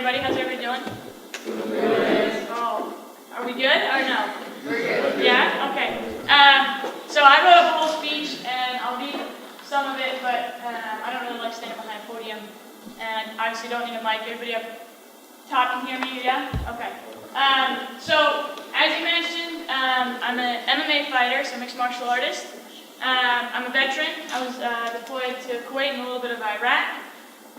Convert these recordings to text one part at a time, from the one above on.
everybody. How's everybody doing? Good. Oh, are we good or no? We're good. Yeah? Okay. So I wrote up a whole speech, and I'll read some of it, but I don't really like standing behind a podium, and obviously don't need a mic. Everybody up top can hear me? Yeah? Okay. So, as you mentioned, I'm an MMA fighter, so mixed martial artist. I'm a veteran. I was deployed to Kuwait and a little bit of Iraq.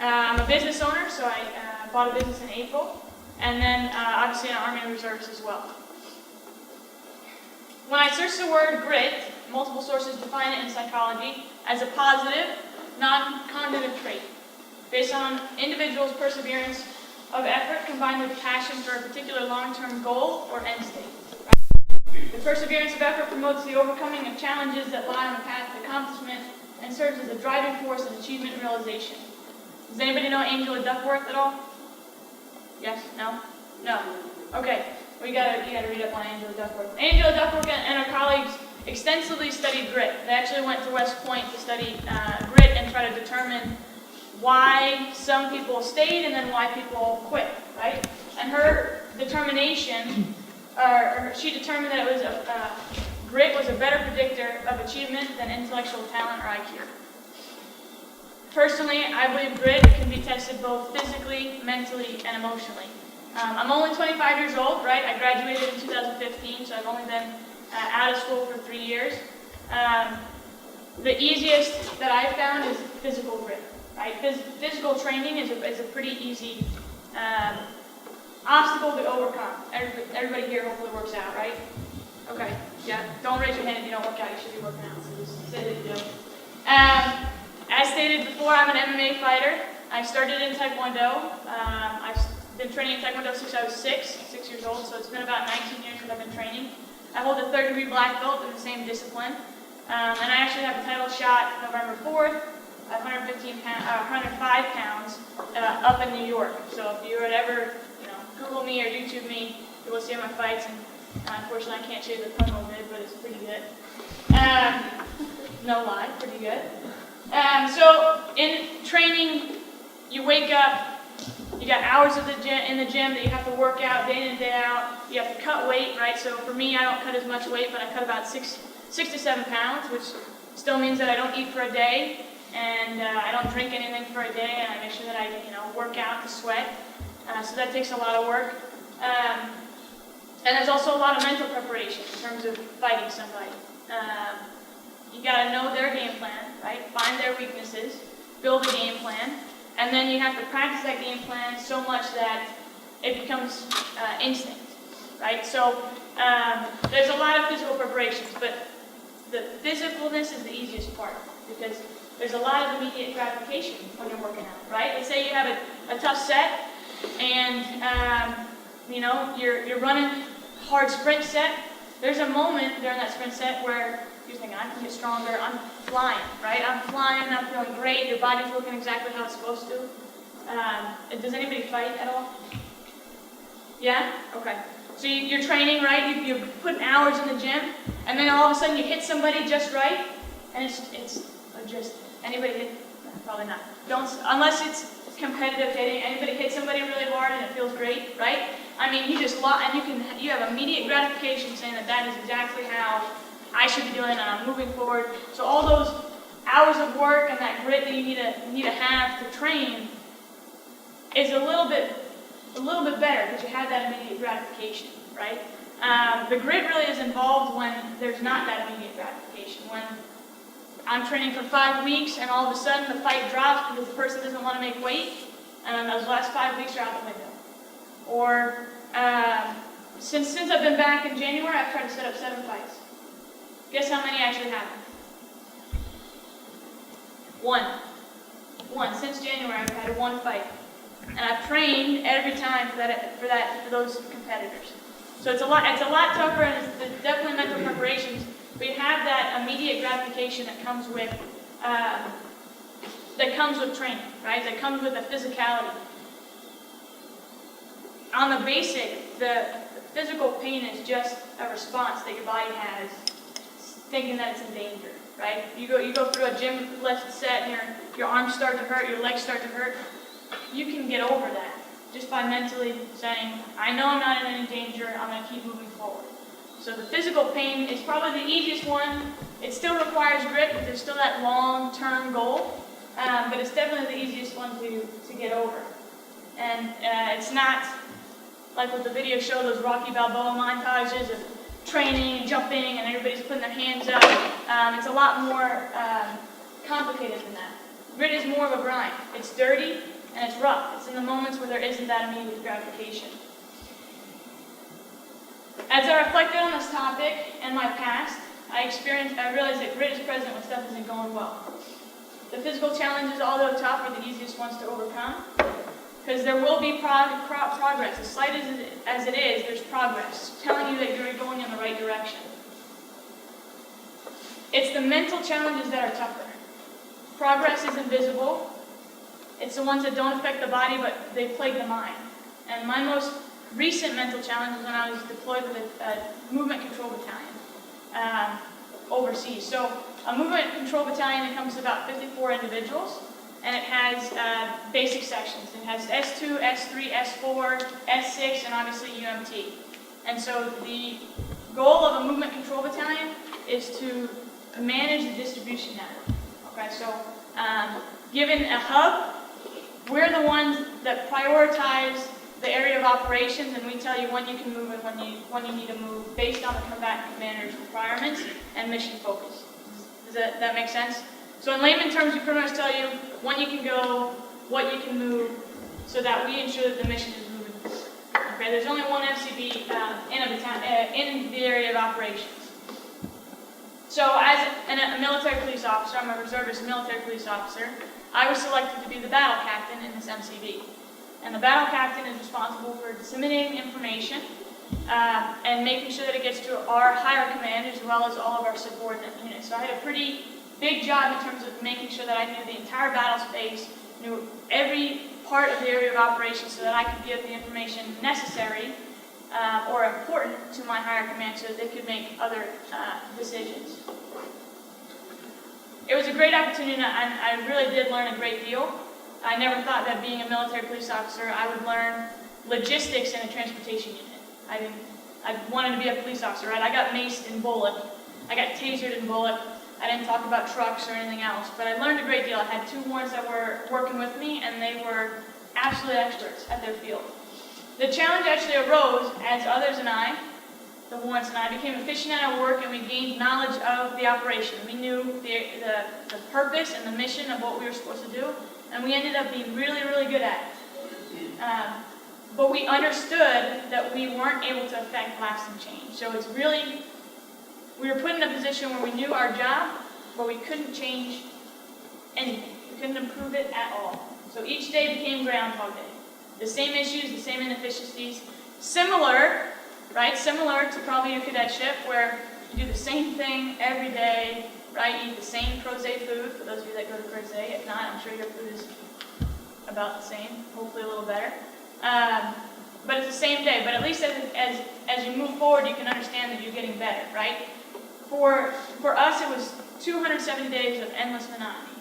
I'm a business owner, so I bought a business in April, and then obviously in the Army Reserves as well. When I searched the word grit, multiple sources define it in psychology as a positive, non-cognitive trait based on individuals' perseverance of effort combined with passion for a particular long-term goal or end state. The perseverance of effort promotes the overcoming of challenges that lie on the path to accomplishment and serves as a driving force in achievement and realization. Does anybody know Angela Duckworth at all? Yes? No? No. Okay. You gotta read up on Angela Duckworth. Angela Duckworth and her colleagues extensively studied grit. They actually went to West Point to study grit and try to determine why some people stayed and then why people quit, right? And her determination, she determined that it was grit was a better predictor of achievement than intellectual talent or IQ. Personally, I believe grit can be tested both physically, mentally, and emotionally. I'm only 25 years old, right? I graduated in 2015, so I've only been out of school for 3 years. The easiest that I've found is physical grit, right? Physical training is a pretty easy obstacle to overcome. Everybody here hopefully works out, right? Okay, yeah. Don't raise your hand if you don't work out. You should be working out, so just say that you do. As stated before, I'm an MMA fighter. I started in Taekwondo. I've been training in Taekwondo since I was 6 years old, so it's been about 19 years that I've been training. I hold a third-degree black belt in the same discipline, and I actually have a title shot November 4th at 105 pounds up in New York. So if you would ever, Google me or YouTube me, you will see my fights. And unfortunately, I can't show you the thumbnail vid, but it's pretty good. No lie, pretty good. So in training, you wake up. You got hours in the gym that you have to work out day in and day out. You have to cut weight, right? So for me, I don't cut as much weight, but I cut about 6 to 7 pounds, which still means that I don't eat for a day, and I don't drink anything for a day, and I make sure that I, work out to sweat. So that takes a lot of work. And there's also a lot of mental preparation in terms of fighting somebody. You got to know their game plan, right? Find their weaknesses, build a game plan. And then you have to practice that game plan so much that it becomes instinct, right? So there's a lot of physical preparations, but the physicalness is the easiest part because there's a lot of immediate gratification when you're working out, right? Let's say you have a tough set and you're running hard sprint set. There's a moment during that sprint set where you're thinking, I can get stronger, I'm flying, right? I'm flying, I'm feeling great, your body's working exactly how it's supposed to. Does anybody fight at all? Yeah? Okay. So you're training, right? You're putting hours in the gym, and then all of a sudden you hit somebody just right, and it's just, anybody hit? Probably not. Unless it's competitive hitting, anybody hit somebody really hard and it feels great, right? I mean, you just, and you have immediate gratification saying that is exactly how I should be doing it, and I'm moving forward. So all those hours of work and that grit that you need to have to train is a little bit better because you have that immediate gratification, right? The grit really is involved when there's not that immediate gratification. When I'm training for 5 weeks and all of a sudden the fight drops because the person doesn't want to make weight, and then those last 5 weeks are out the window. Or since I've been back in January, I've tried to set up 7 fights. Guess how many actually happened? One. Since January, I've had 1 fight, and I've trained every time for those competitors. So it's a lot tougher, and it's definitely mental preparations. But you have that immediate gratification that comes with training, right? That comes with the physicality. On the basic, the physical pain is just a response that your body has, thinking that it's in danger, right? You go through a gym lift set and your arms start to hurt, your legs start to hurt. You can get over that. just by mentally saying, I know I'm not in any danger, I'm going to keep moving forward. So the physical pain is probably the easiest one. It still requires grit, but there's still that long-term goal. But it's definitely the easiest one to get over. And it's not like what the video showed, those Rocky Balboa montages of training and jumping and everybody's putting their hands up. It's a lot more complicated than that. Grit is more of a grind. It's dirty and it's rough. It's in the moments where there isn't that immediate gratification. As I reflected on this topic and my past, I realized that grit is present when stuff isn't going well. The physical challenges, although tough, are the easiest ones to overcome, because there will be progress. As slight as it is, there's progress, telling you that you're going in the right direction. It's the mental challenges that are tougher. Progress is invisible. It's the ones that don't affect the body, but they plague the mind. And my most recent mental challenge was when I was deployed with a movement control battalion overseas. So a movement control battalion encompasses about 54 individuals, and it has basic sections. It has S2, S3, S4, S6, and obviously UMT. And so the goal of a movement control battalion is to manage the distribution network. Okay, so given a hub, we're the ones that prioritize the area of operations, and we tell you when you can move and when you need to move based on the combatant commander's requirements and mission focus. Does that make sense? So in layman terms, we pretty much tell you when you can go, what you can move, so that we ensure that the mission is moving forward. Okay, there's only one FCB in the area of operations. So as a military police officer, I'm a reservist military police officer, I was selected to be the battle captain in this MCB. And the battle captain is responsible for disseminating information and making sure that it gets to our higher command as well as all of our subordinate units. So I had a pretty big job in terms of making sure that I knew the entire battle space, knew every part of the area of operations so that I could give the information necessary or important to my higher command so that they could make other decisions. It was a great opportunity, and I really did learn a great deal. I never thought that being a military police officer, I would learn logistics in a transportation unit. I wanted to be a police officer, right? I got maced in Bullock. I got tasered in Bullock. I didn't talk about trucks or anything else, but I learned a great deal. I had 2 warrants that were working with me, and they were absolute experts at their field. The challenge actually arose as others and I, the warrants and I, became efficient at our work, and we gained knowledge of the operation. We knew the purpose and the mission of what we were supposed to do, and we ended up being really, really good at it. But we understood that we weren't able to affect lasting change. So it's really, we were put in a position where we knew our job, but we couldn't change anything. We couldn't improve it at all. So each day became Groundhog Day. The same issues, the same inefficiencies, similar, right? Similar to probably your cadetship, where you do the same thing every day, right? You eat the same Crozet food, for those of you that go to Crozet. If not, I'm sure your food is about the same, hopefully a little better. But it's the same day. But at least as you move forward, you can understand that you're getting better, right? For us, it was 270 days of endless monotony.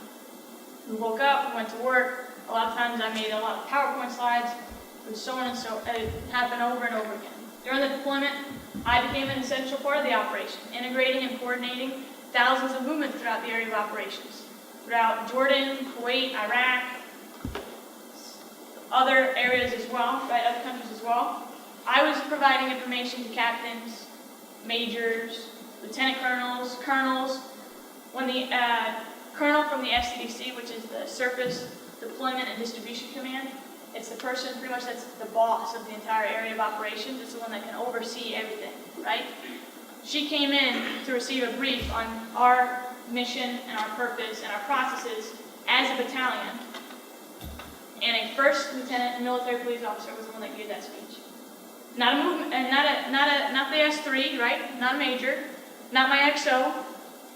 We woke up, we went to work. A lot of times I made a lot of PowerPoint slides. It was so on and so, it happened over and over again. During the deployment, I became an essential part of the operation, integrating and coordinating thousands of movements throughout the area of operations. Throughout Jordan, Kuwait, Iraq, other areas as well, right, other countries as well. I was providing information to captains, majors, lieutenant colonels, colonels. When the colonel from the SCDC, which is the Surface Deployment and Distribution Command, it's the person pretty much that's the boss of the entire area of operations. It's the one that can oversee everything, right? She came in to receive a brief on our mission and our purpose and our processes as a battalion. And a first lieutenant military police officer was the one that gave that speech. Not a movement, and not the S3, right? Not a major, not my XO,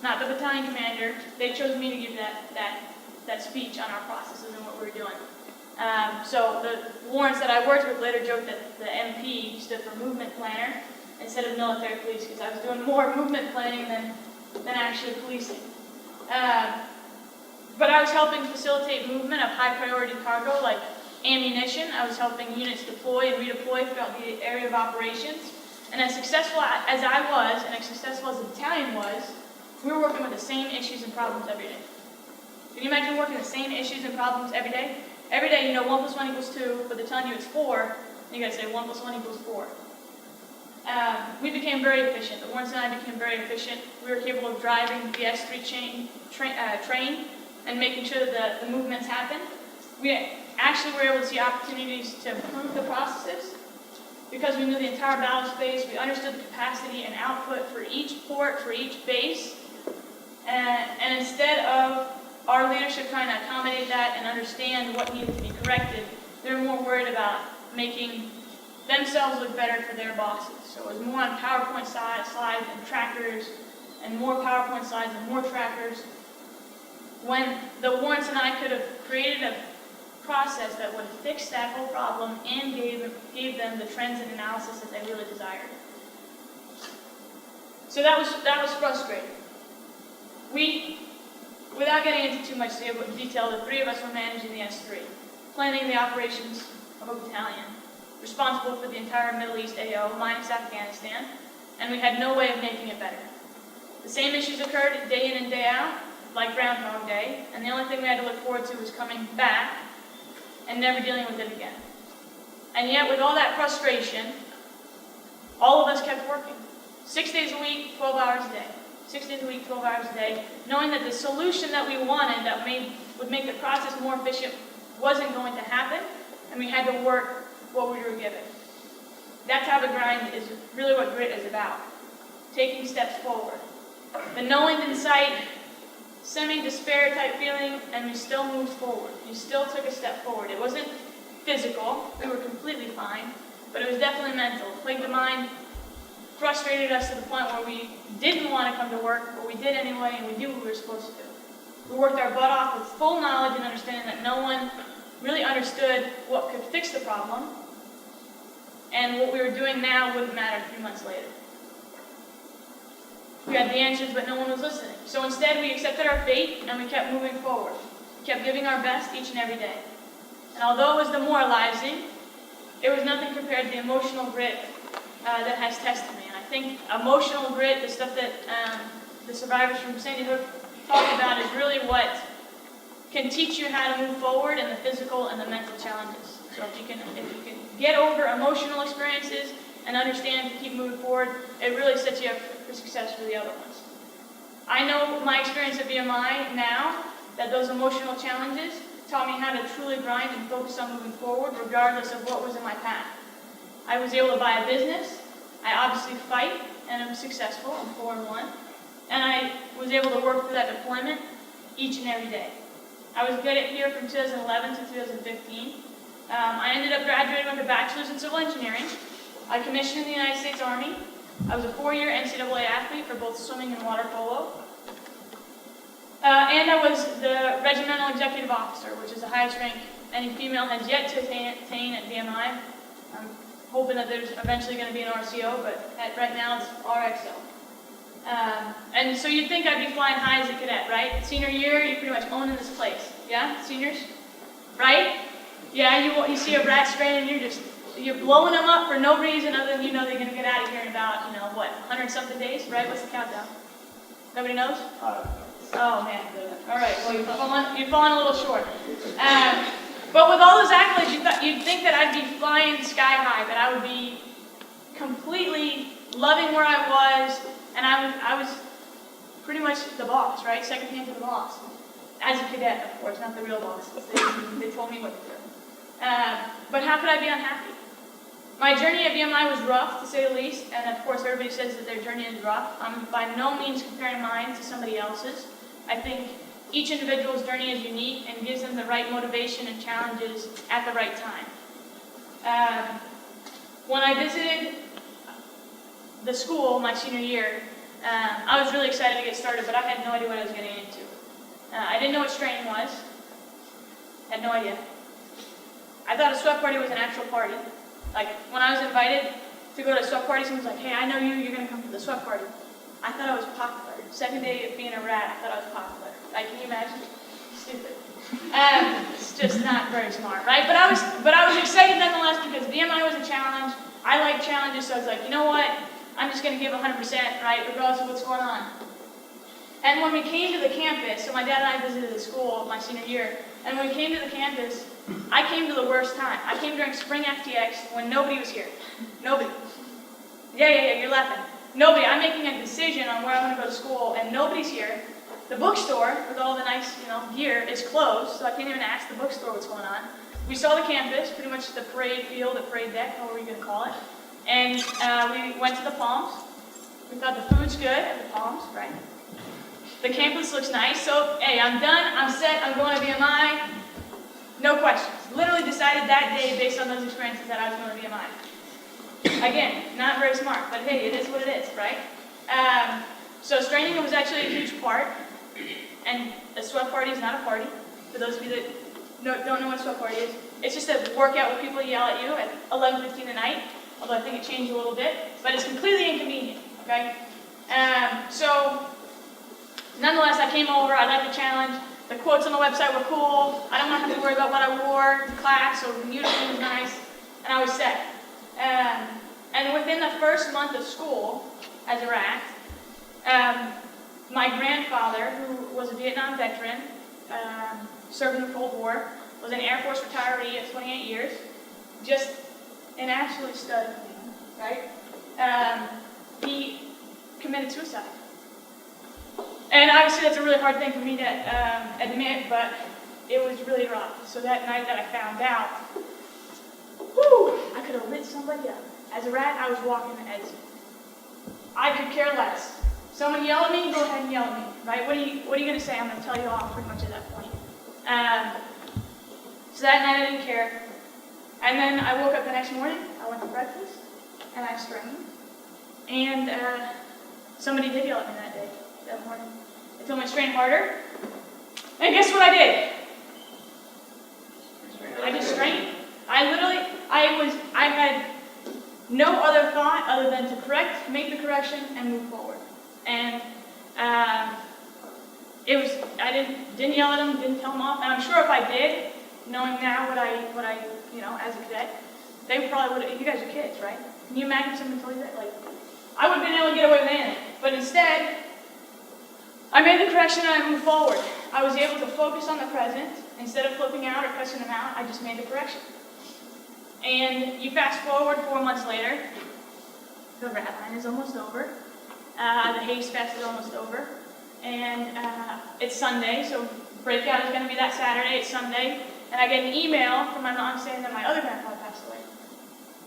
not the battalion commander. They chose me to give that speech on our processes and what we were doing. So the warrants that I worked with later joked that the MP stood for movement planner instead of military police, because I was doing more movement planning than actually policing. But I was helping facilitate movement of high priority cargo like ammunition. mission. I was helping units deploy and redeploy throughout the area of operations. And as successful as I was, and as successful as the battalion was, we were working with the same issues and problems every day. Can you imagine working the same issues and problems every day? Every day, you know, 1 + 1 = 2, but they're telling you it's 4, and you gotta say 1 + 1 = 4. We became very efficient. The Warrens and I became very efficient. We were capable of driving the S3 train and making sure that the movements happened. We actually were able to see opportunities to improve the processes because we knew the entire battle space. We understood the capacity and output for each port, for each base. And instead of our leadership trying to accommodate that and understand what needed to be corrected, they were more worried about making themselves look better for their bosses. So it was more on PowerPoint slides and trackers, and more PowerPoint slides and more trackers, when the Warrens and I could have created a process that would fix that whole problem and gave them the trends and analysis that they really desired. So that was frustrating. Without getting into too much detail, the three of us were managing the S3, planning the operations of a battalion, responsible for the entire Middle East AO minus Afghanistan, and we had no way of making it better. The same issues occurred day in and day out, like Groundhog Day, and the only thing we had to look forward to was coming back and never dealing with it again. And yet, with all that frustration, all of us kept working. 6 days a week, 12 hours a day. 6 days a week, 12 hours a day, knowing that the solution that we wanted that would make the process more efficient wasn't going to happen, and we had to work what we were given. That type of grind is really what grit is about. Taking steps forward. The no end in sight, semi-despair type feeling, and we still moved forward. We still took a step forward. It wasn't physical, we were completely fine, but it was definitely mental. It plagued the mind, frustrated us to the point where we didn't want to come to work, but we did anyway, and we knew what we were supposed to do. We worked our butt off with full knowledge and understanding that no one really understood what could fix the problem, and what we were doing now wouldn't matter 3 months later. We had the answers, but no one was listening. So instead, we accepted our fate, and we kept moving forward. We kept giving our best each and every day. And although it was demoralizing, it was nothing compared to the emotional grit that has tested me. And I think emotional grit, the stuff that the survivors from Sandy Hook talk about, is really what can teach you how to move forward in the physical and the mental challenges. So if you can get over emotional experiences and understand to keep moving forward, it really sets you up for success for the other ones. I know my experience at VMI now that those emotional challenges taught me how to truly grind and focus on moving forward regardless of what was in my path. I was able to buy a business. I obviously fight, and I'm successful. I'm 4-1. And I was able to work through that deployment each and every day. I was good at here from 2011 to 2015. I ended up graduating with a bachelor's in civil engineering. I commissioned in the United States Army. I was a 4-year NCAA athlete for both swimming and water polo. And I was the regimental executive officer, which is the highest rank any female has yet to attain at VMI. I'm hoping that there's eventually going to be an RCO, but right now it's RXO. And so you'd think I'd be flying high as a cadet, right? Senior year, you're pretty much owning this place. Yeah, seniors? Right? Yeah, you see a rat strand and you're blowing them up for no reason other than you know they're going to get out of here in about, 100-something days, right? What's the countdown? Nobody knows? Oh, man. All right, well, you're falling a little short. But with all those accolades, you'd think that I'd be flying sky high, that I would be completely loving where I was, and I was pretty much the boss, right? Second hand to the boss. As a cadet, of course, not the real bosses. They told me what to do. But how could I be unhappy? My journey at VMI was rough, to say the least, and of course everybody says that their journey is rough. I'm by no means comparing mine to somebody else's. I think each individual's journey is unique and gives them the right motivation and challenges at the right time. When I visited the school my senior year, I was really excited to get started, but I had no idea what I was getting into. I didn't know what straining was. Had no idea. I thought a sweat party was an actual party. Like, when I was invited to go to a sweat party, someone was like, hey, I know you're going to come to the sweat party. I thought I was popular. Second day of being a rat, I thought I was popular. Like, can you imagine? Stupid. It's just not very smart, right? But I was so I was like, you know what? I'm just going to give 100%, right, regardless of what's going on. And when we came to the campus, so my dad and I visited the school my senior year, and when we came to the campus, I came to the worst time. I came during spring FTX when nobody was here. Nobody. Yeah, you're laughing. Nobody. I'm making a decision on where I want to go to school, and nobody's here. The bookstore, with all the nice, gear, is closed, so I can't even ask the bookstore what's going on. We saw the campus, pretty much the parade field, the parade deck, however you're going to call it. And we went to the Palms. We thought the food's good at the Palms, right? The campus looks nice, so hey, I'm done, I'm set, I'm going to VMI. No questions. Literally decided that day, based on those experiences, that I was going to VMI. Again, not very smart, but hey, it is what it is, right? So straining was actually a huge part, and a sweat party is not a party. For those of you that don't know what a sweat party is, it's just a workout where people yell at you at 11:15 at night, although I think it changed a little bit, but it's completely inconvenient, okay? So, nonetheless, I came over, I liked the challenge. The quotes on the website were cool. I don't want to have to worry about what I wore to class, so the uniform was nice, and I was set. And within the first month of school, as a rat, my grandfather, who was a Vietnam veteran, served in the Cold War, was an Air Force retiree of 28 years, just an absolute stud of a man, right? He committed suicide. And obviously that's a really hard thing for me to admit, but it was really rough. So that night that I found out, I could have lit somebody up. As a rat, I was walking as I could care less. Someone yell at me, go ahead and yell at me, right? What are you going to say? I'm going to tell you off pretty much at that point. So that night I didn't care. And then I woke up the next morning, I went to breakfast, and I strained. And somebody did yell at me that morning. They told me to strain harder. And guess what I did? I just strained. I had no other thought other than to make the correction, and move forward. And I didn't yell at them, didn't tell them off. And I'm sure if I did, knowing now what I as a cadet, they probably would have, you guys are kids, right? Can you imagine someone told you that? Like, I would have been able to get away with anything. But instead, I made the correction and I moved forward. I was able to focus on the present. Instead of flipping out or cussing them out, I just made the correction. And you fast forward 4 months later, the rat line is almost over. The Haze Fest is almost over. And it's Sunday, so Breakout is going to be that Saturday. It's Sunday. And I get an email from my mom saying that my other grandfather passed away.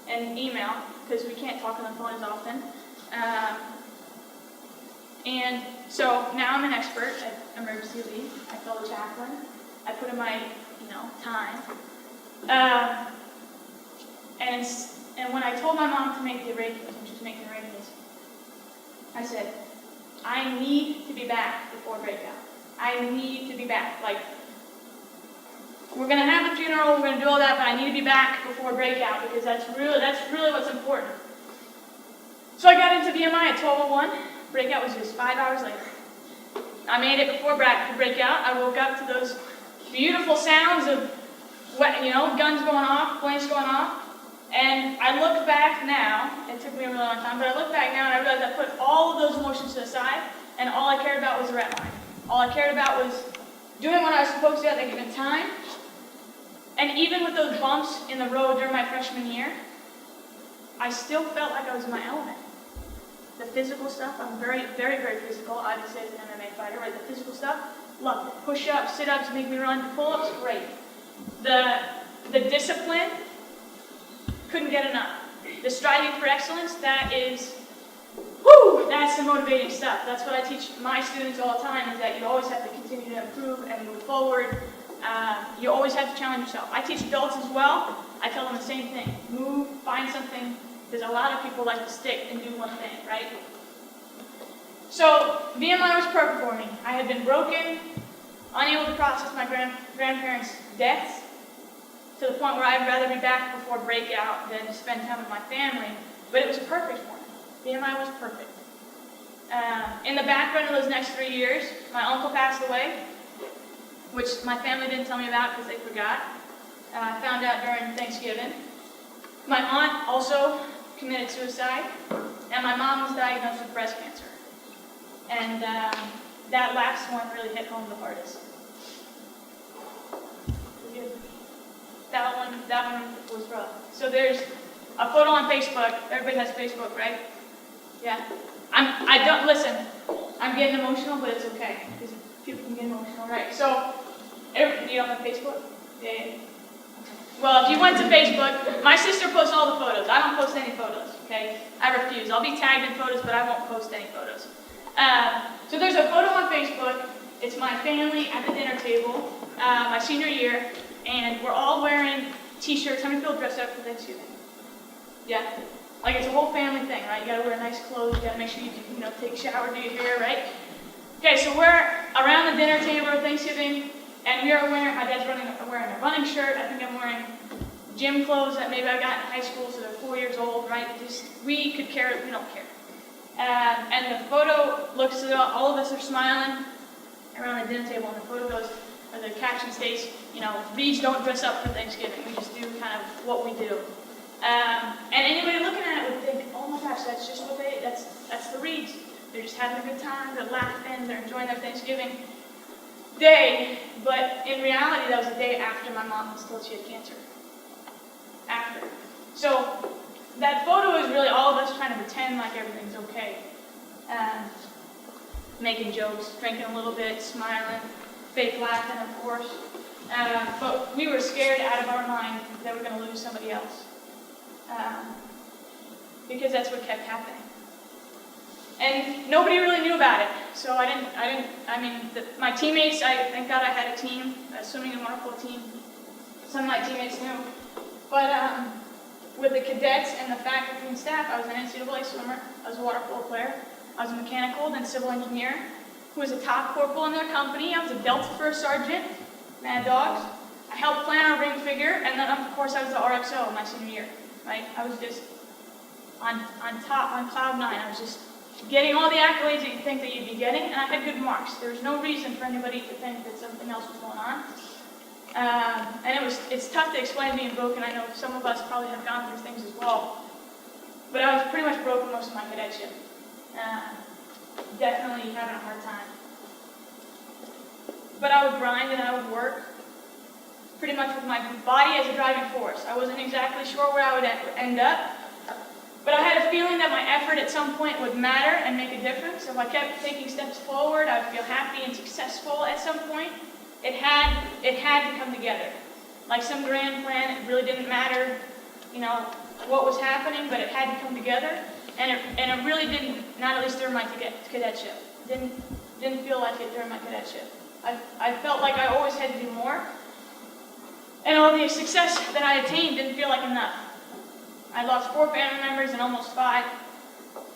An email, because we can't talk on the phone as often. And so now I'm an expert at emergency leave. I tell the chaplain. I put in my, time. And when I told my mom to make the arrangements, when she was making arrangements, I said, I need to be back before Breakout. I need to be back. Like, we're going to have a funeral, we're going to do all that, but I need to be back before Breakout because that's really what's important. So I got into VMI at 12:01. Breakout was just 5 hours later. I made it before Breakout. I woke up to those beautiful sounds of, guns going off, planes going off. And I look back now, it took me a really long time, but I look back now and I realized I put all of those emotions to the side, and all I cared about was the red line. All I cared about was doing what I was supposed to at that given time. And even with those bumps in the road during my freshman year, I still felt like I was in my element. The physical stuff, I'm very, very, very physical, obviously as an MMA fighter, right? The physical stuff, love it. Push-ups, sit-ups, make me run, pull-ups, great. The discipline, couldn't get enough. The striving for excellence, that's the motivating stuff. That's what I teach my students all the time, is that you always have to continue to improve and move forward. You always have to challenge yourself. I teach adults as well. I tell them the same thing. Move, find something, because a lot of people like to stick and do one thing, right? So, VMI was perfect for me. I had been broken, unable to process my grandparents' deaths, to the point where I'd rather be back before Breakout than to spend time with my family. But it was perfect for me. VMI was perfect. In the background of those next 3 years, my uncle passed away, which my family didn't tell me about because they forgot. I found out during Thanksgiving. My aunt also committed suicide, and my mom was diagnosed with breast cancer. And that last one really hit home the hardest. That one was rough. So there's a photo on Facebook. Everybody has Facebook, right? Yeah. Listen, I'm getting emotional, but it's okay, because people can get emotional, right? So, you don't have Facebook? Yeah. Well, if you went to Facebook, my sister posts all the photos. I don't post any photos, okay? I refuse. I'll be tagged in photos, but I won't post any photos. So there's a photo on Facebook. It's my family at the dinner table, my senior year, and we're all wearing t-shirts. How many people dress up for Thanksgiving? Yeah? Like, it's a whole family thing, right? You gotta wear nice clothes, you gotta make sure you take a shower, do your hair, right? Okay, so we're around the dinner table at Thanksgiving, and we are wearing, my dad's wearing a running shirt. I think I'm wearing gym clothes that maybe I got in high school, so they're 4 years old, right? We could care, we don't care. And the photo looks, all of us are smiling around the dinner table, and the photo goes, or the caption states, Reeds don't dress up for Thanksgiving. We just do kind of what we do. And anybody looking at it would think, oh my gosh, that's just what that's the Reeds. They're just having a good time, they're laughing, they're enjoying their Thanksgiving day. But in reality, that was the day after my mom was told she had cancer. After. So that photo is really all of us trying to pretend like everything's okay. Making jokes, drinking a little bit, smiling, fake laughing, of course. But we were scared out of our mind that we were going to lose somebody else. Because that's what kept happening. And nobody really knew about it. So my teammates, thank God I had a team, a swimming and water polo team. Some of my teammates knew. But with the cadets and the faculty and staff, I was an NCAA swimmer, I was a water polo player, I was a mechanical, then civil engineer, who was a top corporal in their company. I was a Delta First Sergeant, Mad Dogs. I helped plan our ring figure, and then of course I was the RXO my senior year. Right? I was just on top, on cloud nine. I was just getting all the accolades that you'd think that you'd be getting, and I had good marks. There was no reason for anybody to think that something else was going on. And it's tough to explain being broken. I know some of us probably have gone through things as well. But I was pretty much broken most of my cadetship. Definitely having a hard time. But I would grind and I would work, pretty much with my body as a driving force. I wasn't exactly sure where I would end up, but I had a feeling that my effort at some point would matter and make a difference. If I kept taking steps forward, I would feel happy and successful at some point. It had to come together. Like some grand plan, it really didn't matter, what was happening, but it had to come together. And it really didn't, not at least during my cadetship. Didn't feel like it during my cadetship. I felt like I always had to do more. And all the success that I attained didn't feel like enough. I lost 4 family members and almost 5,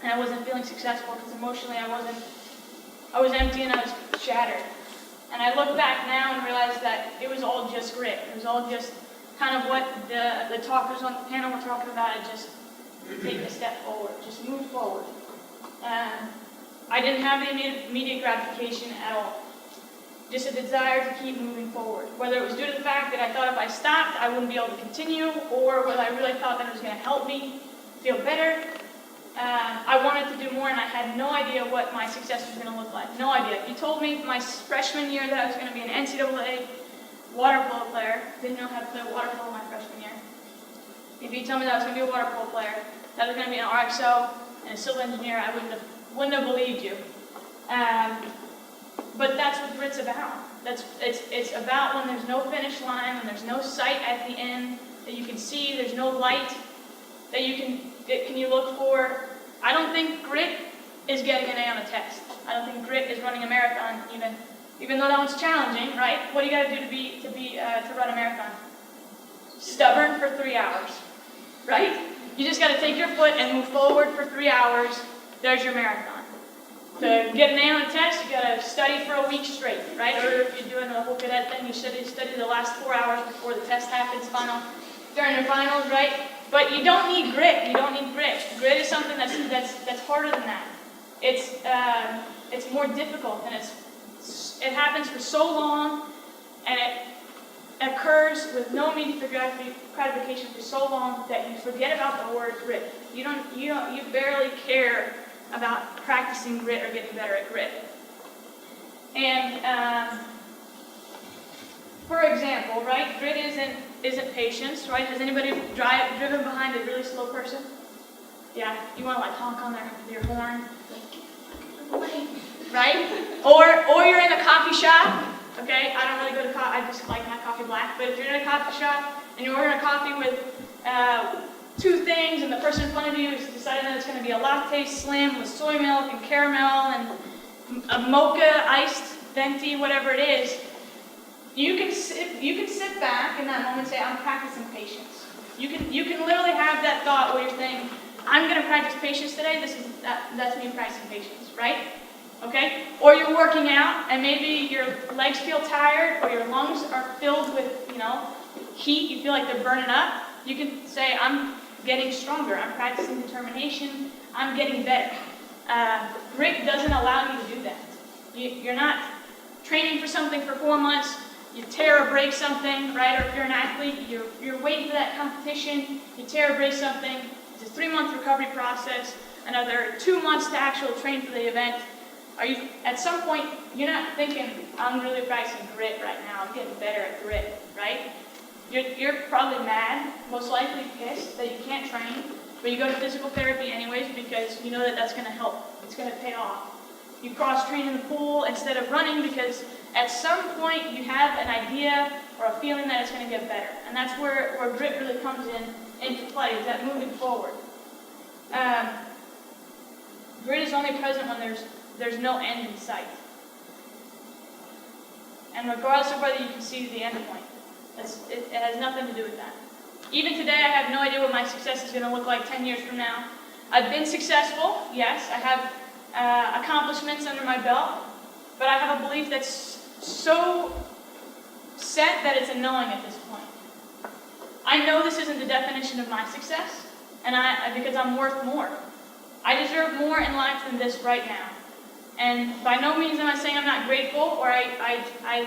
and I wasn't feeling successful because emotionally I was empty and I was shattered. And I look back now and realize that it was all just grit. It was all just kind of what the talkers on the panel were talking about, and just take a step forward, just move forward. I didn't have the immediate gratification at all. Just a desire to keep moving forward. Whether it was due to the fact that I thought if I stopped, I wouldn't be able to continue, or whether I really thought that it was going to help me feel better. I wanted to do more, and I had no idea what my success was going to look like. No idea. If you told me my freshman year that I was going to be an NCAA water polo player, didn't know how to play water polo my freshman year. If you told me that I was going to be a water polo player, that I was going to be an RXO and a civil engineer, I wouldn't have believed you. But that's what grit's about. It's about when there's no finish line, when there's no sight at the end that you can see, there's no light that you look for. I don't think grit is getting an A on a test. I don't think grit is running a marathon, even though that one's challenging, right? What do you got to do to run a marathon? Stubborn for 3 hours, right? You just got to take your foot and move forward for 3 hours. There's your marathon. To get an A on a test, you got to study for a week straight, right? Or if you're doing the whole cadet thing, you study the last 4 hours before the test happens, during the finals, right? But you don't need grit. You don't need grit. Grit is something that's harder than that. It's more difficult, and it happens for so long, and occurs with no immediate gratification for so long that you forget about the word grit. You barely care about practicing grit or getting better at grit. And for example, right, grit isn't patience, right? Has anybody driven behind a really slow person? Yeah, you want to like honk on your horn, right? Or you're in a coffee shop. Okay, I don't really go to coffee. I just like my coffee black. But if you're in a coffee shop and you're ordering a coffee with two things, and the person in front of you is deciding that it's going to be a latte slim with soy milk and caramel and a mocha iced venti, whatever it is, you can sit back in that moment and say, I'm practicing patience. You can literally have that thought where you're saying, I'm going to practice patience today. That's me practicing patience, right? Okay? Or you're working out and maybe your legs feel tired or your lungs are filled with, heat. You feel like they're burning up. You can say, I'm getting stronger. I'm practicing determination. I'm getting better. Grit doesn't allow you to do that. You're not training for something for 4 months. You tear or break something, right? Or if you're an athlete, you're waiting for that competition. You tear or break something. It's a 3-month recovery process. Another 2 months to actually train for the event. At some point, you're not thinking, I'm really practicing grit right now. I'm getting better at grit, right? You're probably mad, most likely pissed that you can't train, but you go to physical therapy anyways because you know that that's going to help. It's going to pay off. You cross-train in the pool instead of running because at some point you have an idea or a feeling that it's going to get better. And that's where grit really comes into play, is that moving forward. Grit is only present when there's no end in sight. And regardless of whether you can see the end point, it has nothing to do with that. Even today, I have no idea what my success is going to look like 10 years from now. I've been successful, yes. I have accomplishments under my belt, but I have a belief that's so set that it's a knowing at this point. I know this isn't the definition of my success, and because I'm worth more. I deserve more in life than this right now. And by no means am I saying I'm not grateful or I'm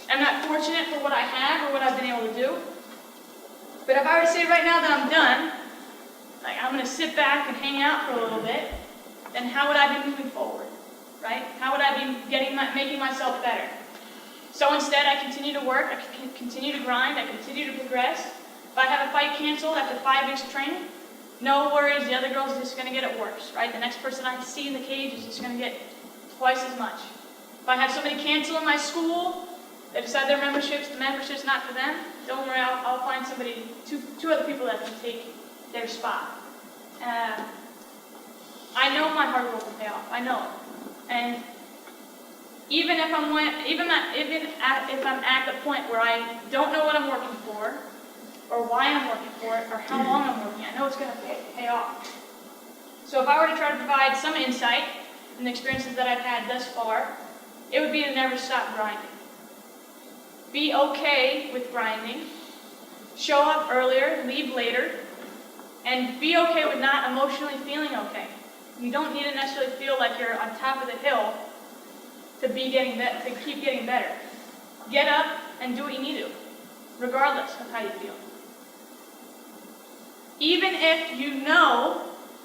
not fortunate for what I have or what I've been able to do. But if I were to say right now that I'm done, like I'm going to sit back and hang out for a little bit, then how would I be moving forward, right? How would I be making myself better? So instead, I continue to work, I continue to grind, I continue to progress. If I have a fight canceled after 5 weeks of training, no worries, the other girl's just going to get it worse, right? The next person I see in the cage is just going to get twice as much. If I have somebody cancel in my school, they decide the membership's not for them, don't worry, I'll find somebody, two other people that can take their spot. I know my hard work will pay off, I know it. And even if I'm at the point where I don't know what I'm working for, or why I'm working for it, or how long I'm working, I know it's going to pay off. So if I were to try to provide some insight in the experiences that I've had thus far, it would be to never stop grinding. Be okay with grinding. Show up earlier, leave later, and be okay with not emotionally feeling okay. You don't need to necessarily feel like you're on top of the hill to keep getting better. Get up and do what you need to, regardless of how you feel. Even if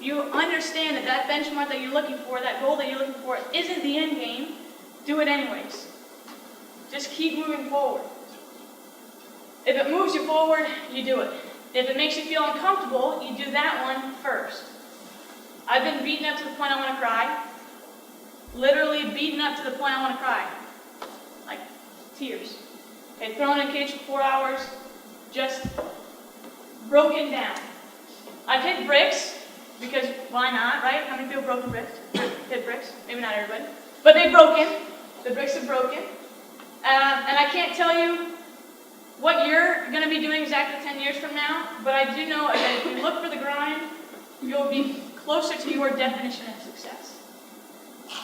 you understand that benchmark that you're looking for, that goal that you're looking for, isn't the end game, do it anyways. Just keep moving forward. If it moves you forward, you do it. If it makes you feel uncomfortable, you do that one first. I've been beaten up to the point I want to cry. Literally beaten up to the point I want to cry. Like tears. Okay, thrown in a cage for 4 hours, just broken down. I've hit bricks, because why not, right? How many people broken bricks? Hit bricks? Maybe not everybody. But they've broken. The bricks have broken. And I can't tell you what you're going to be doing exactly 10 years from now, but I do know that if you look for the grind, you'll be closer to your definition of success.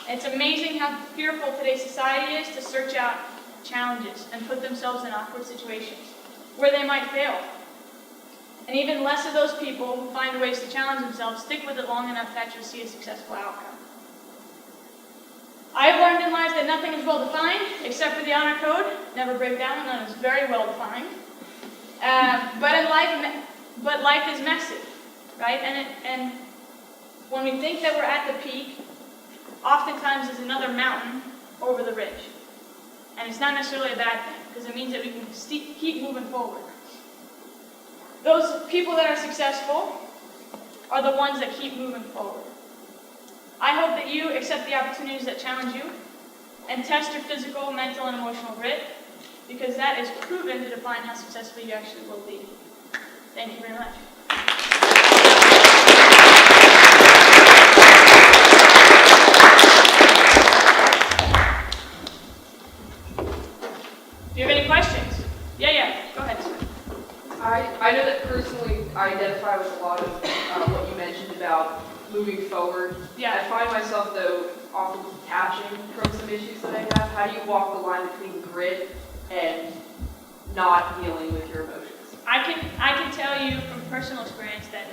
It's amazing how fearful today's society is to search out challenges and put themselves in awkward situations where they might fail. And even less of those people who find ways to challenge themselves stick with it long enough to actually see a successful outcome. I've learned in life that nothing is well defined except for the honor code. Never break that one, that is very well defined. But life is messy, right? And when we think that we're at the peak, oftentimes there's another mountain over the ridge. And it's not necessarily a bad thing, because it means that we can keep moving forward. Those people that are successful are the ones that keep moving forward. I hope that you accept the opportunities that challenge you and test your physical, mental, and emotional grit, because that is proven to define how successful you actually will be. Thank you very much. Do you have any questions? Yeah, go ahead. I know that personally I identify with a lot of what you mentioned about moving forward. Yeah. I find myself, though, often detaching from some issues that I have. How do you walk the line between grit and not dealing with your emotions? I can tell you from personal experience that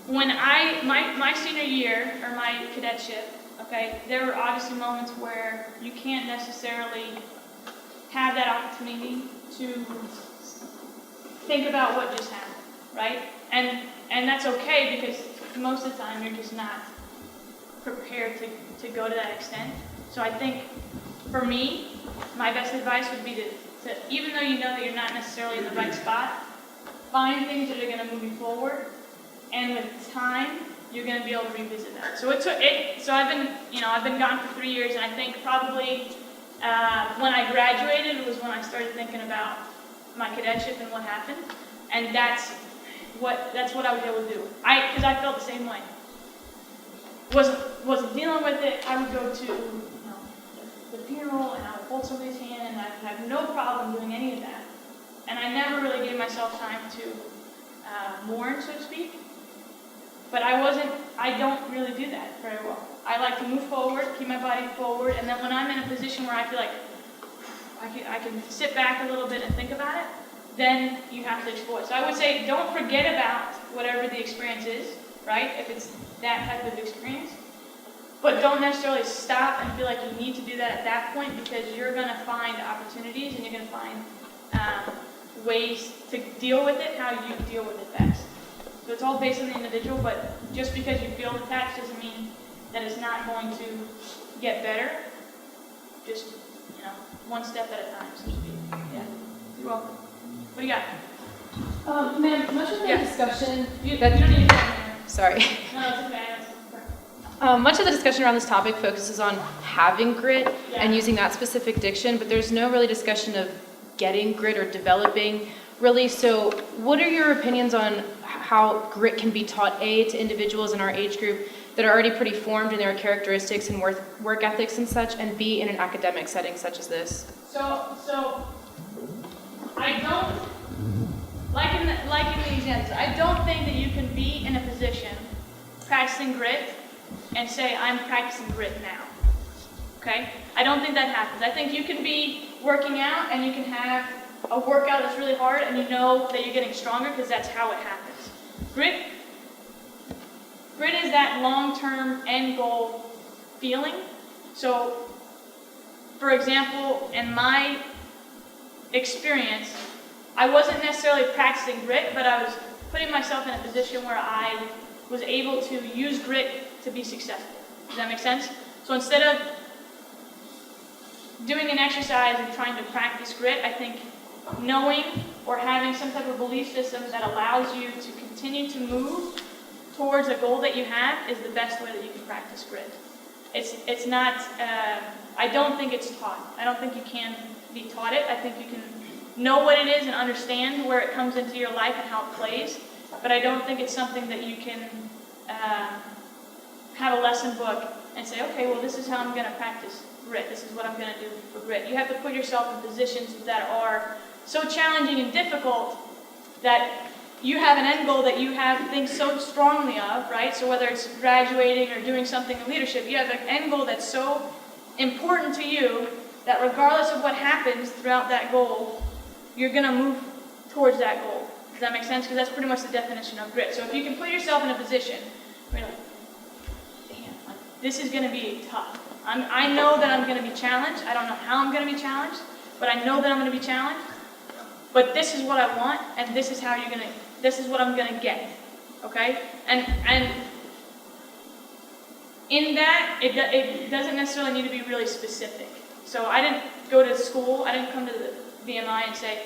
when my senior year, or my cadetship, okay, there were obviously moments where you can't necessarily have that opportunity to think about what just happened, right? And that's okay, because most of the time you're just not prepared to go to that extent. So I think for me, my best advice would be to even though you know that you're not necessarily in the right spot, find things that are going to move you forward, and with time, you're going to be able to revisit that. So I've been gone for 3 years, and I think probably when I graduated was when I started thinking about my cadetship and what happened, and that's what I was able to do. Because I felt the same way. Wasn't dealing with it. I would go to the funeral, and I would hold somebody's hand, and I would have no problem doing any of that. And I never really gave myself time to mourn, so to speak. But I don't really do that very well. I like to move forward, keep my body forward, and then when I'm in a position where I feel like I can sit back a little bit and think about it, then you have to explore it. So I would say don't forget about whatever the experience is, right? If it's that type of experience. But don't necessarily stop and feel like you need to do that at that point, because you're going to find opportunities and you're going to find ways to deal with it, how you deal with it best. So it's all based on the individual, but just because you feel detached doesn't mean that it's not going to get better. Just, one step at a time, so to speak. Yeah. You're welcome. What do you got? Ma'am, much of the discussion... You don't need to... Sorry. No, it's okay. Much of the discussion around this topic focuses on having grit and using that specific diction, but there's no really discussion of getting grit or developing, really. So what are your opinions on how grit can be taught, A, to individuals in our age group that are already pretty formed in their characteristics and work ethics and such, and B, in an academic setting such as this? So I don't, like in the examples, I don't think that you can be in a position practicing grit and say, I'm practicing grit now, okay? I don't think that happens. I think you can be working out and you can have a workout that's really hard and you know that you're getting stronger because that's how it happens. Grit is that long-term end goal feeling. So, for example, in my experience, I wasn't necessarily practicing grit, but I was putting myself in a position where I was able to use grit to be successful. Does that make sense? So instead of doing an exercise and trying to practice grit, I think knowing or having some type of belief system that allows you to continue to move towards a goal that you have is the best way that you can practice grit. It's not, I don't think it's taught. I don't think you can be taught it. I think you can know what it is and understand where it comes into your life and how it plays, but I don't think it's something that you can have a lesson book and say, okay, well, this is how I'm going to practice grit. This is what I'm going to do for grit. You have to put yourself in positions that are so challenging and difficult that you have an end goal that you have think so strongly of, right? So whether it's graduating or doing something in leadership, you have an end goal that's so important to you that regardless of what happens throughout that goal, you're going to move towards that goal. Does that make sense? Because that's pretty much the definition of grit. So if you can put yourself in a position where you're like, damn, this is going to be tough. I know that I'm going to be challenged. I don't know how I'm going to be challenged, but I know that I'm going to be challenged. But this is what I want, and this is how you're going to, this is what I'm going to get. Okay? And in that, it doesn't necessarily need to be really specific. So I didn't go to school, I didn't come to the VMI and say,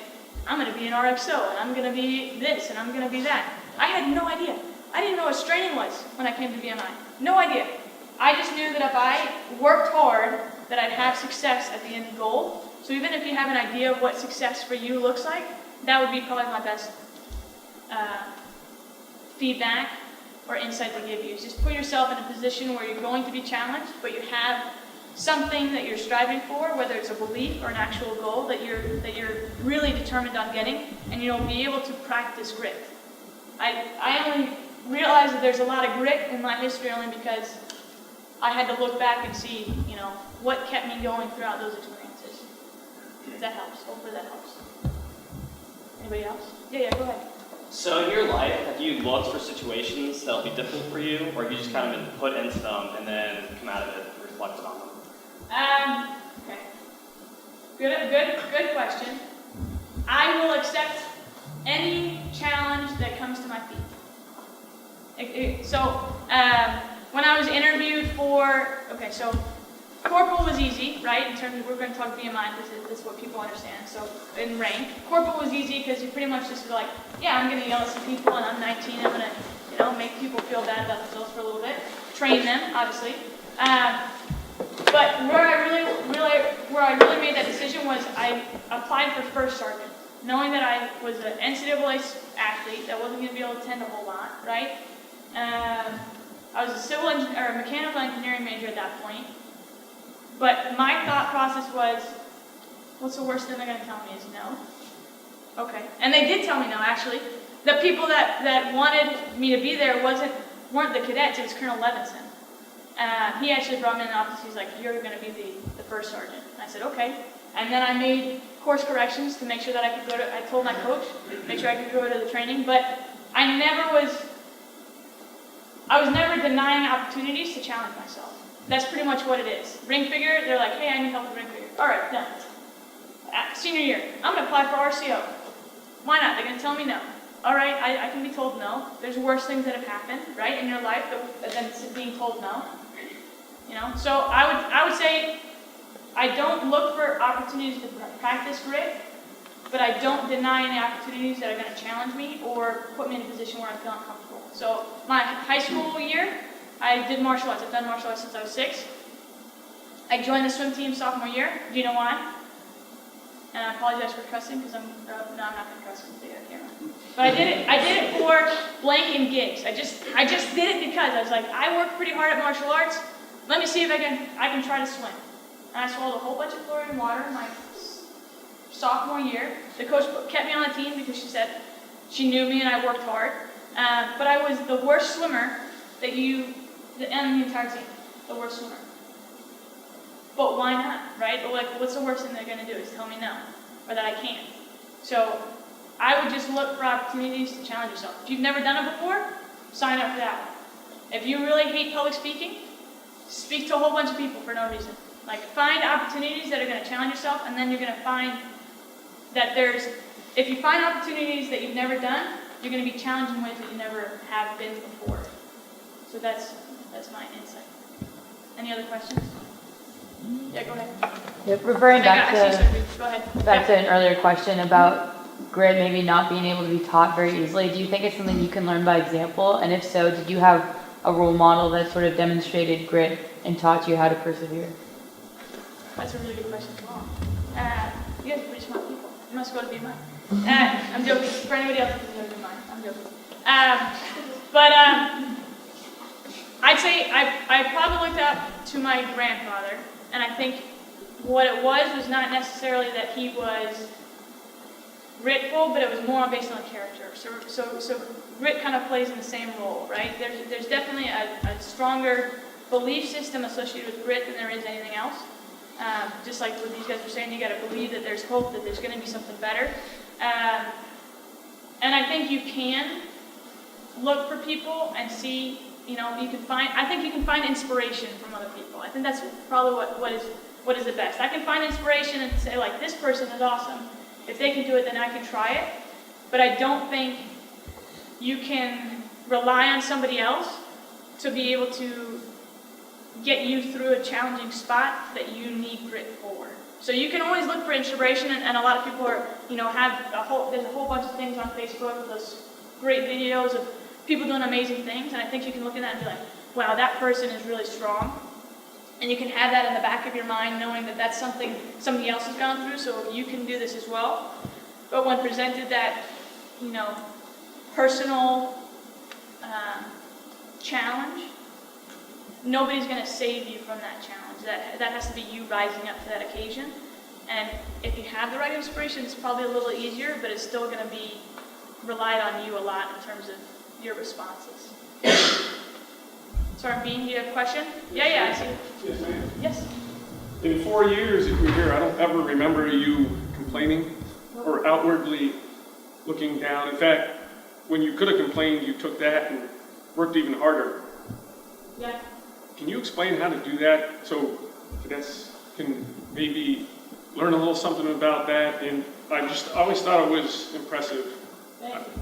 I'm going to be an RXO, and I'm going to be this, and I'm going to be that. I had no idea. I didn't know what straining was when I came to VMI. No idea. I just knew that if I worked hard, that I'd have success at the end goal. So even if you have an idea of what success for you looks like, that would be probably my best feedback or insight to give you. Is just put yourself in a position where you're going to be challenged, but you have something that you're striving for, whether it's a belief or an actual goal that you're really determined on getting, and you'll be able to practice grit. I only realized that there's a lot of grit in my history only because I had to look back and see, what kept me going throughout those experiences. If that helps. Hopefully that helps. Anybody else? Yeah, go ahead. So in your life, have you looked for situations that'll be difficult for you, or have you just kind of been put into them and then come out of it and reflected on them? Okay. Good question. I will accept any challenge that comes to my feet. When I was interviewed for, so corporal was easy, right? In terms of, we're going to talk VMI because this is what people understand. So in rank, corporal was easy because you pretty much just like, yeah, I'm going to yell at some people and I'm 19. I'm going to, make people feel bad about themselves for a little bit. Train them, obviously. But where I really made that decision was I applied for first sergeant, knowing that I was an NCAA athlete that wasn't going to be able to attend a whole lot, right? I was a mechanical engineering major at that point. But my thought process was, what's the worst thing they're going to tell me is no? Okay. And they did tell me no, actually. The people that wanted me to be there weren't the cadets, it was Colonel Levinson. He actually brought me in the office. He's like, you're going to be the first sergeant. And I said, okay. And then I made course corrections to make sure that I could I told my coach, make sure I could go to the training. But I was never denying opportunities to challenge myself. That's pretty much what it is. Ring figure, they're like, hey, I need help with ring figure. All right, done. Senior year, I'm going to apply for RCO. Why not? They're going to tell me no. All right, I can be told no. There's worse things that have happened, right, in your life than being told no. So I would say I don't look for opportunities to practice grit, but I don't deny any opportunities that are going to challenge me or put me in a position where I'm feeling comfortable. So my high school year, I did martial arts. I've done martial arts since I was 6. I joined the swim team sophomore year. Do you know why? And I apologize for cussing because I'm not going to cuss because they got a camera. But I did it for blank and gigs. I just did it because I was like, I work pretty hard at martial arts. Let me see if I can try to swim. And I swallowed a whole bunch of fluoride water in my sophomore year. The coach kept me on the team because she said she knew me and I worked hard. But I was the worst swimmer and the entire team, the worst swimmer. But why not, right? But what's the worst thing they're going to do is tell me no, or that I can't. So I would just look for opportunities to challenge yourself. If you've never done it before, sign up for that one. If you really hate public speaking, speak to a whole bunch of people for no reason. Find opportunities that are going to challenge yourself, and then you're going to find that if you find opportunities that you've never done, you're going to be challenged in ways that you never have been before. So that's my insight. Any other questions? Yeah, go ahead. Yep, referring back Go to ahead. an earlier question about grit maybe not being able to be taught very easily, do you think it's something you can learn by example? And if so, did you have a role model that sort of demonstrated grit and taught you how to persevere? That's a really good question as well. You guys are pretty smart people. You must go to VMI. I'm joking. For anybody else who doesn't go to VMI, I'm joking. I'd say I probably looked up to my grandfather, and I think what it was not necessarily that he was gritful, but it was more based on character. So grit kind of plays in the same role, right? There's definitely a stronger belief system associated with grit than there is anything else. Just like what these guys were saying, you got to believe that there's hope, that there's going to be something better. And I think you can look for people and see I think you can find inspiration from other people. I think that's probably what is the best. I can find inspiration and say, like, this person is awesome. If they can do it, then I can try it. But I don't think you can rely on somebody else to be able to get you through a challenging spot that you need grit for. So you can always look for inspiration, and a lot of people are, there's a whole bunch of things on Facebook with those great videos of people doing amazing things, and I think you can look at that and be like, wow, that person is really strong. And you can have that in the back of your mind, knowing that that's something somebody else has gone through, so you can do this as well. But when presented that, personal challenge, nobody's going to save you from that challenge. That has to be you rising up to that occasion. And if you have the right inspiration, it's probably a little easier, but it's still going to be relied on you a lot in terms of your responses. Sorry, Bean, do you have a question? Yeah, I see. Yes, ma'am. Yes. In 4 years that you're here, I don't ever remember you complaining or outwardly looking down. In fact, when you could have complained, you took that and worked even harder. Yeah. Can you explain how to do that so cadets can maybe learn a little something about that? And I just always thought it was impressive.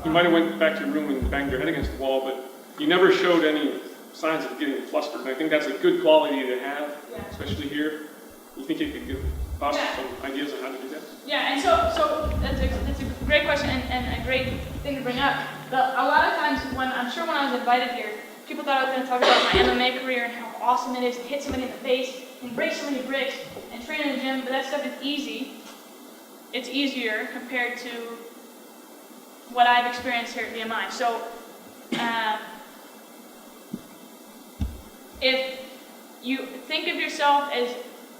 You might have went back to your room and banged your head against the wall, but you never showed any signs of getting flustered. And I think that's a good quality to have, especially here. You think you could give us some ideas on how to do that? Yeah, and so that's a great question and a great thing to bring up. A lot of times when I was invited here, people thought I was going to talk about my MMA career and how awesome it is to hit somebody in the face and break so many bricks and train in the gym, but that stuff is easy. It's easier compared to what I've experienced here at VMI. So if you think of yourself as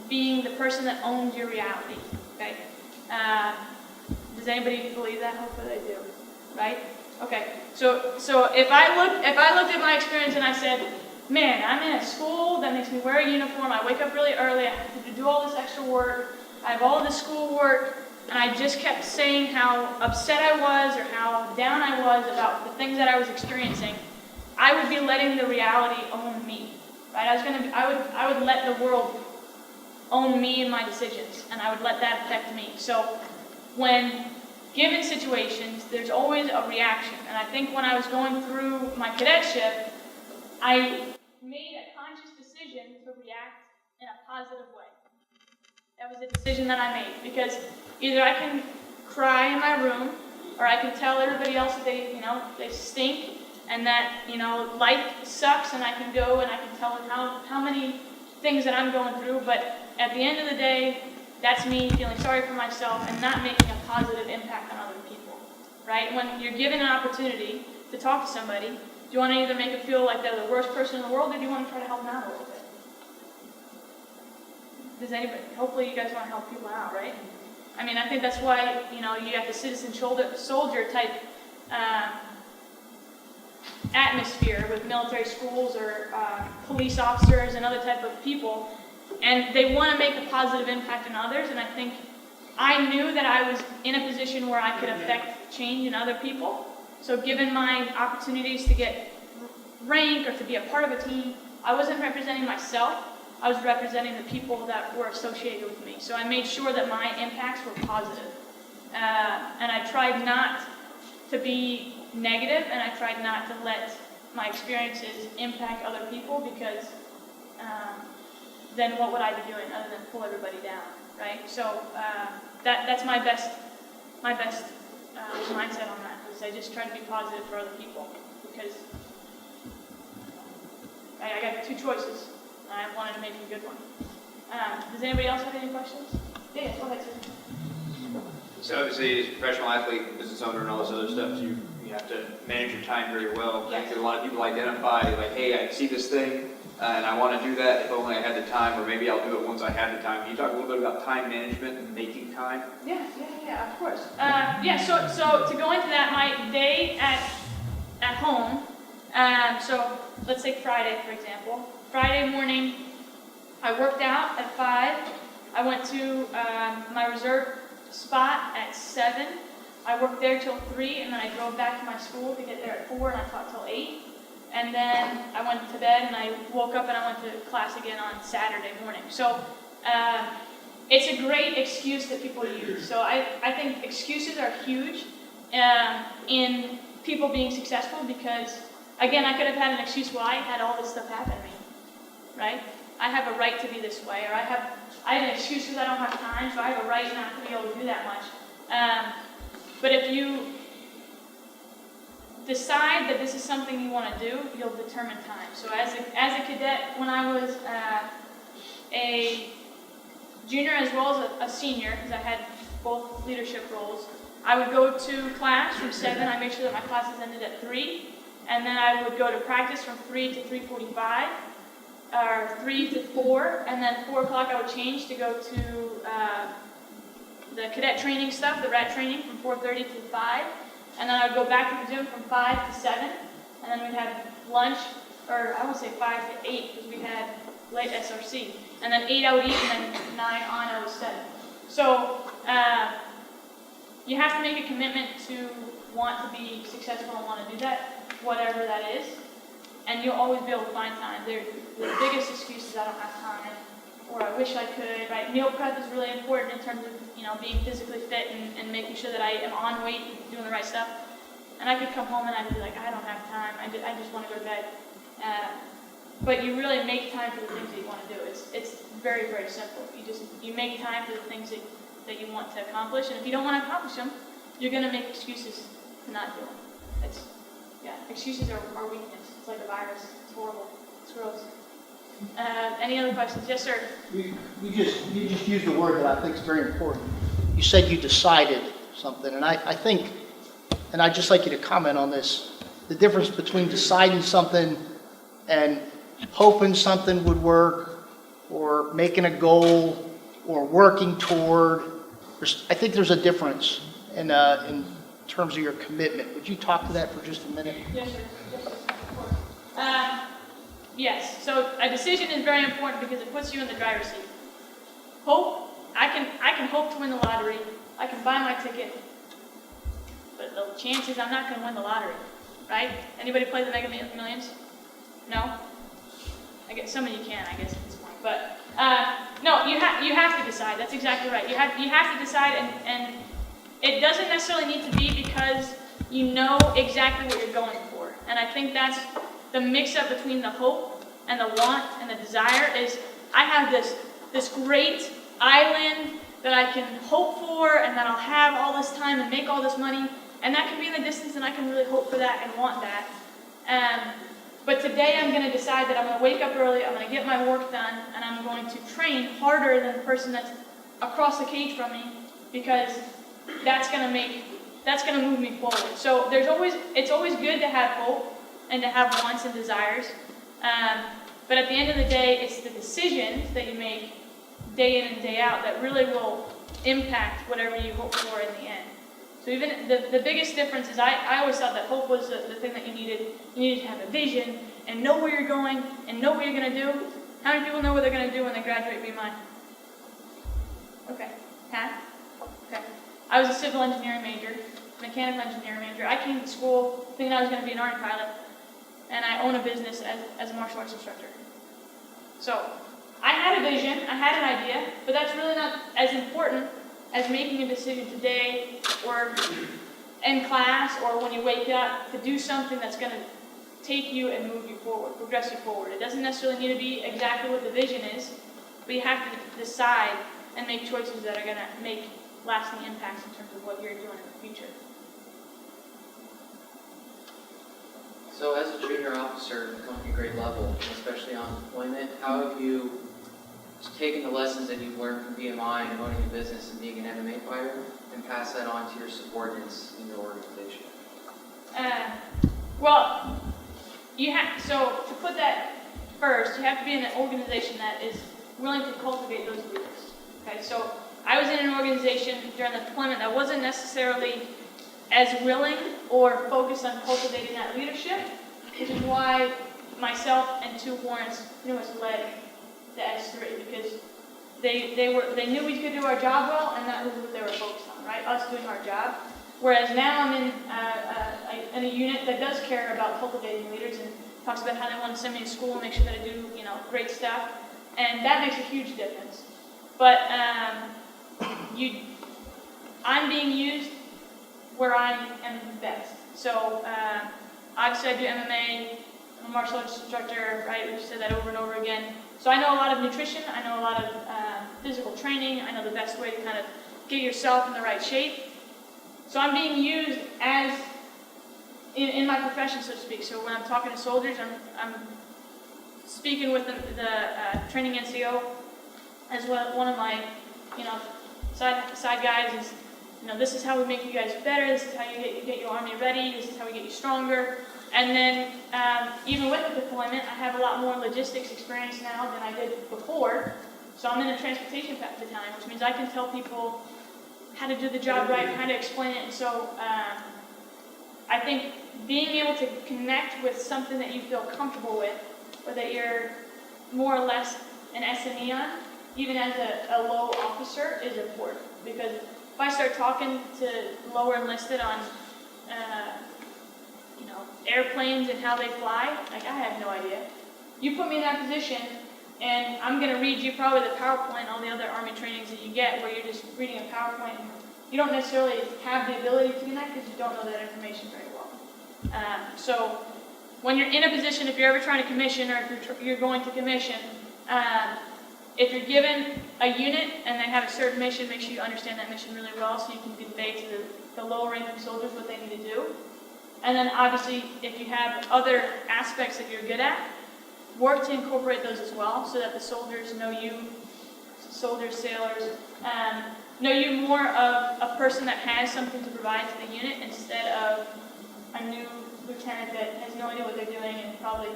being the person that owns your reality, okay? Does anybody believe that? Hopefully they do, right? Okay. So if I looked at my experience and I said, man, I'm in a school that makes me wear a uniform. I wake up really early. I have to do all this extra work. I have all of this school work, and I just kept saying how upset I was or how down I was about the things that I was experiencing, I would be letting the reality own me, right? I would let the world own me and my decisions, and I would let that affect me. So when given situations, there's always a reaction, and I think when I was going through my cadetship, I made a conscious decision to react in a positive way. That was a decision that I made, because either I can cry in my room, or I can tell everybody else that they stink, and that, life sucks, and I can go and I can tell them how many things that I'm going through, but at the end of the day, that's me feeling sorry for myself and not making a positive impact on other people, right? When you're given an opportunity to talk to somebody, do you want to either make them feel like they're the worst person in the world, or do you want to try to help them out a little bit? Does anybody? Hopefully you guys want to help people out, right? I mean, I think that's why, you have the citizen soldier type atmosphere with military schools or police officers and other type of people, and they want to make a positive impact on others, and I think I knew that I was in a position where I could affect change in other people. So given my opportunities to get rank or to be a part of a team, I wasn't representing myself, I was representing the people that were associated with me. So I made sure that my impacts were positive. And I tried not to be negative, and I tried not to let my experiences impact other people, because then what would I be doing other than pull everybody down, right? So that's my best mindset on that, is I just try to be positive for other people, because I got two choices, and I wanted to make a good one. Does anybody else have any questions? Yeah, go ahead, sir. So obviously, as a professional athlete, business owner, and all this other stuff, you have to manage your time very well. Yes. I think a lot of people identify, like, hey, I see this thing, and I want to do that if only I had the time, or maybe I'll do it once I have the time. Can you talk a little bit about time management and making time? Yeah, of course. So to go into that, my day at home, so let's take Friday, for example. Friday morning, I worked out at 5. I went to my reserve spot at 7. I worked there till 3, and then I drove back to my school to get there at 4, and I taught till 8. and then I went to bed and I woke up and I went to class again on Saturday morning. So it's a great excuse that people use. So I think excuses are huge in people being successful because, again, I could have had an excuse why I had all this stuff happen to me, right? I have a right to be this way, or I have an excuse because I don't have time, so I have a right not to be able to do that much. But if you decide that this is something you want to do, you'll determine time. So as a cadet, when I was a junior as well as a senior, because I had both leadership roles, I would go to class from 7. I made sure that my classes ended at 3. And then I would go to practice from 3 to 3:45, or 3 to 4. And then 4 o'clock I would change to go to the cadet training stuff, the RAT training, from 4:30 to 5. And then I would go back to the gym from 5 to 7. And then we'd have lunch, or I won't say 5 to 8, because we had late SRC. And then 8 I would eat, and then 9 on I would study. So you have to make a commitment to want to be successful and want to do that, whatever that is. And you'll always be able to find time. The biggest excuse is I don't have time, or I wish I could, right? Meal prep is really important in terms of, being physically fit and making sure that I am on weight and doing the right stuff. And I could come home and I'd be like, I don't have time. I just want to go to bed. But you really make time for the things that you want to do. It's very, very simple. You make time for the things that you want to accomplish. And if you don't want to accomplish them, you're going to make excuses to not do them. Excuses are weakness. It's like a virus. It's horrible. It's gross. Any other questions? Yes, sir. You just used a word that I think is very important. You said you decided something, and I think, and I'd just like you to comment on this, the difference between deciding something and hoping something would work, or making a goal, or working toward. I think there's a difference in terms of your commitment. Would you talk to that for just a minute? Yes, sir. Yes. So a decision is very important because it puts you in the driver's seat. Hope. I can hope to win the lottery. I can buy my ticket. But the chances I'm not going to win the lottery, right? Anybody play the Mega Millions? No. I guess some of you can, I guess, at this point. But no, you have to decide. That's exactly right. You have to decide, and it doesn't necessarily need to be because you know exactly what you're going for. And I think that's the mix-up between the hope and the want and the desire is I have this great island that I can hope for and that I'll have all this time and make all this money. And that can be in the distance and I can really hope for that and want that. But today I'm going to decide that I'm going to wake up early, I'm going to get my work done, and I'm going to train harder than the person that's across the cage from me because that's going to move me forward. So it's always good to have hope and to have wants and desires. But at the end of the day, it's the decisions that you make day in and day out that really will impact whatever you hope for in the end. So even the biggest difference is I always thought that hope was the thing that you needed. You needed to have a vision and know where you're going and know what you're going to do. How many people know what they're going to do when they graduate VMI? Okay. Half? Okay. I was a civil engineering major, mechanical engineering major. I came to school thinking I was going to be an Army pilot, and I own a business as a martial arts instructor. So I had a vision, I had an idea, but that's really not as important as making a decision today or in class or when you wake up to do something that's going to take you and move you forward, progress you forward. It doesn't necessarily need to be exactly what the vision is, but you have to decide and make choices that are going to make lasting impacts in terms of what you're doing in the future. So as a junior officer at the company grade level, especially on deployment, how have you taken the lessons that you've learned from VMI and owning a business and being an MMA fighter and pass that on to your subordinates in your organization? Well, so to put that first, you have to be in an organization that is willing to cultivate those leaders. Okay, so I was in an organization during the deployment that wasn't necessarily as willing or focused on cultivating that leadership, which is why myself and 2 warrants pretty much led the S3, because they knew we could do our job well, and that was what they were focused on, right? Us doing our job. Whereas now I'm in a unit that does care about cultivating leaders talks about how they want to send me to school, make sure that I do, great stuff, and that makes a huge difference. But I'm being used where I am best. So obviously I do MMA, I'm a martial arts instructor, right? We've said that over and over again. So I know a lot of nutrition, I know a lot of physical training, I know the best way to kind of get yourself in the right shape. So I'm being used as, in my profession, so to speak. So when I'm talking to soldiers, I'm speaking with the training NCO as well. One of my, side guys is, this is how we make you guys better, this is how you get your army ready, this is how we get you stronger. And then even with the deployment, I have a lot more logistics experience now than I did before. So I'm in a transportation battalion, which means I can tell people how to do the job right, how to explain it. And so I think being able to connect with something that you feel comfortable with, or that you're more or less an SME on, even as a low officer, is important. Because if I start talking to lower enlisted on airplanes and how they fly, like, I have no idea. You put me in that position, and I'm going to read you probably the PowerPoint, all the other Army trainings that you get, where you're just reading a PowerPoint. You don't necessarily have the ability to connect because you don't know that information very well. So when you're in a position, if you're ever trying to commission, or if you're going to commission, if you're given a unit and they have a certain mission, make sure you understand that mission really well so you can convey to the lower ranking soldiers what they need to do. And then obviously, if you have other aspects that you're good at, work to incorporate those as well so that the soldiers know you, sailors, know you more of a person that has something to provide to the unit instead of a new lieutenant that has no idea what they're doing and probably,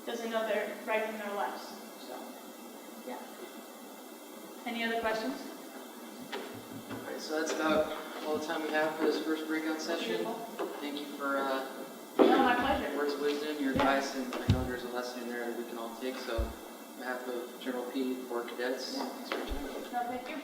doesn't know their right from their left. So, yeah. Any other questions? Alright, so that's about all the time we have for this first breakout session. Thank you for No, my pleasure. words of wisdom, your advice, and I know there's a lesson in there that we can all take. So on behalf of General P for cadets, thanks for your time. No, thank you.